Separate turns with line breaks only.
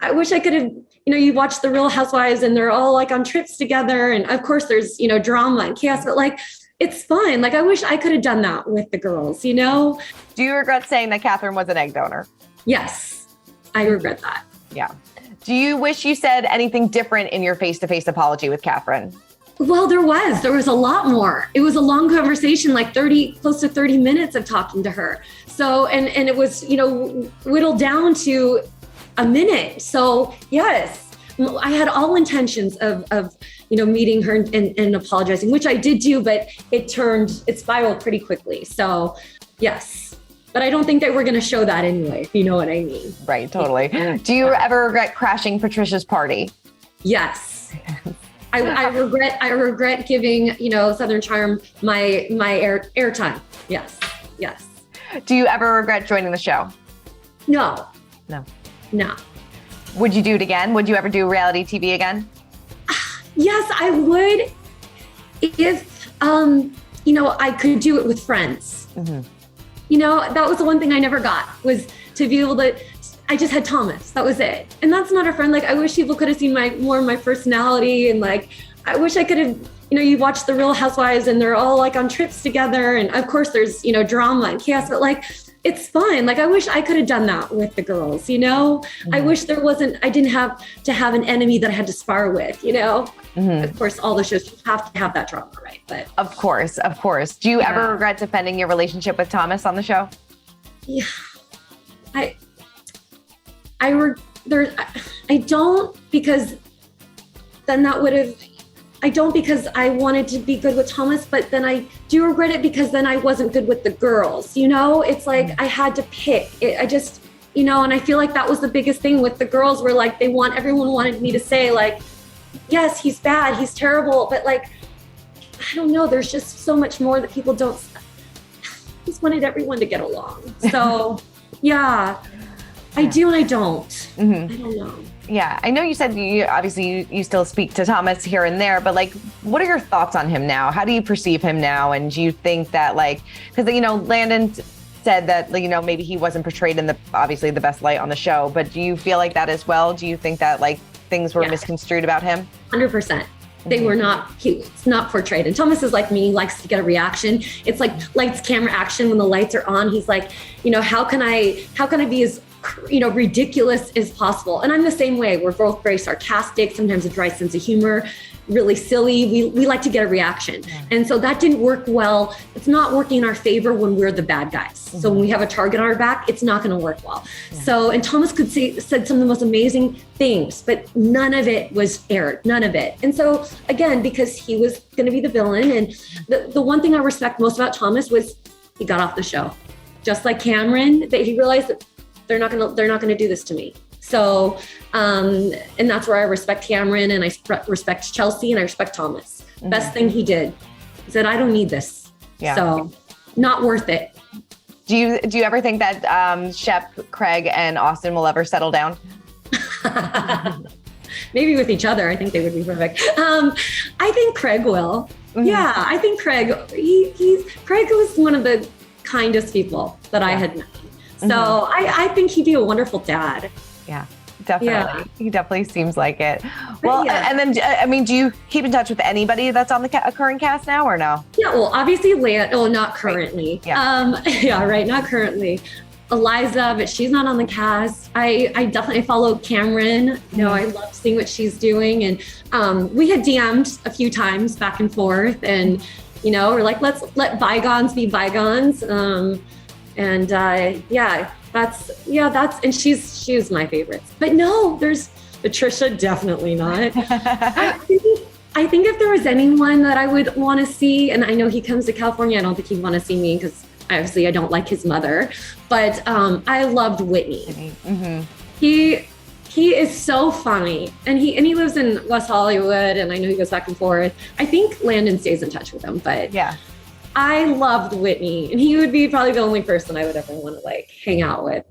I wish I could have, you watch the Real Housewives and they're all like on trips together. And of course there's, drama and chaos, but like, it's fun. Like, I wish I could have done that with the girls,
Do you regret saying that Kathryn was an egg donor?
Yes, I regret that.
Yeah. Do you wish you said anything different in your face-to-face apology with Kathryn?
Well, there was a lot more. It was a long conversation, like close to 30 minutes of talking to her. So, and it was, whittled down to a minute. So yes, I had all intentions of meeting her and apologizing, which I did do, but it spiraled pretty quickly. So yes, but I don't think that we're going to show that anyway, if you know what I mean.
Right, totally. Do you ever regret crashing Patricia's party?
Yes. I regret giving, Southern Charm my airtime. Yes.
Do you ever regret joining the show?
No.
Would you do it again? Would you ever do reality TV again?
Yes, I would. If, I could do it with friends. Mm-hmm. That was the one thing I never got, was to be able to, I just had Thomas. That was it. And that's not a friend. Like, I wish people could have seen more of my personality. And like, I wish I could have, you watch the Real Housewives and they're all like on trips together. And of course there's, drama and chaos, but like, it's fun. Like, I wish I could have done that with the girls, Mm-hmm. I wish I didn't have to have an enemy that I had to spar with, Mm-hmm. Of course, all the shows have to have that drama, right? But
Of course. Do you ever regret defending your relationship with Thomas on the show?
Yeah, I don't, because then that would have, I don't, because I wanted to be good with Thomas, but then I do regret it because then I wasn't good with the girls, it's like I had to pick it. I just, and I feel like that was the biggest thing with the girls, where like everyone wanted me to say like, yes, he's bad, he's terrible, but like, I don't know, there's just so much more that people don't. I just wanted everyone to get along. So yeah. I do and I don't. Mm-hmm. I don't know.
Yeah, I know you said you still speak to Thomas here and there, but like, what are your thoughts on him now? How do you perceive him now? And do you think that because Landon said that maybe he wasn't portrayed in obviously the best light on the show, but do you feel like that as well? Do you think that things were misconstrued about him?
100%. They were not, it's not portrayed. And Thomas is like me, likes to get a reaction. It's like lights, camera, action. When the lights are on, he's like, how can I be as ridiculous as possible? And I'm the same way. We're both very sarcastic, sometimes a dry sense of humor, really silly. We like to get a reaction. Yeah. And so that didn't work well. It's not working in our favor when we're the bad guys. Mm-hmm. So when we have a target on our back, it's not going to work well. Yeah. So, and Thomas said some of the most amazing things, but none of it was aired, none of it. And so again, because he was going to be the villain, and the one thing I respect most about Thomas was he got off the show. Just like Cameron, that he realized that they're not going to do this to me. So, and that's where I respect Cameron, and I respect Chelsea, and I respect Thomas. Mm-hmm. Best thing he did. He said, I don't need this. Yeah. So not worth it.
Do you ever think that Shep, Craig, and Austin will ever settle down?
Maybe with each other. I think they would be perfect. I think Craig will. Mm-hmm. Yeah, I think Craig, Craig was one of the kindest people that I had met. So I think he'd be a wonderful dad.
Yeah, definitely. Yeah. He definitely seems like it. Well, and then, do you keep in touch with anybody that's on the current cast now or no? Yeah, well, obviously not currently. Right. Yeah. Not currently. Eliza, but she's not on the cast. I definitely follow Cameron. I love seeing what she's doing. And we had DM'd a few times back and forth, and, we're like, let's let bygones be bygones. And and she's my favorite. But no, there's Patricia, definitely not. I think if there was anyone that I would want to see, and I know he comes to California, I don't think he'd want to see me because obviously I don't like his mother, but I loved Whitney. Mm-hmm. He is so funny, and he lives in West Hollywood, and I know he goes back and forth. I think Landon stays in touch with him, but yeah. I loved Whitney, and he would be probably the only person I would ever want to hang out with.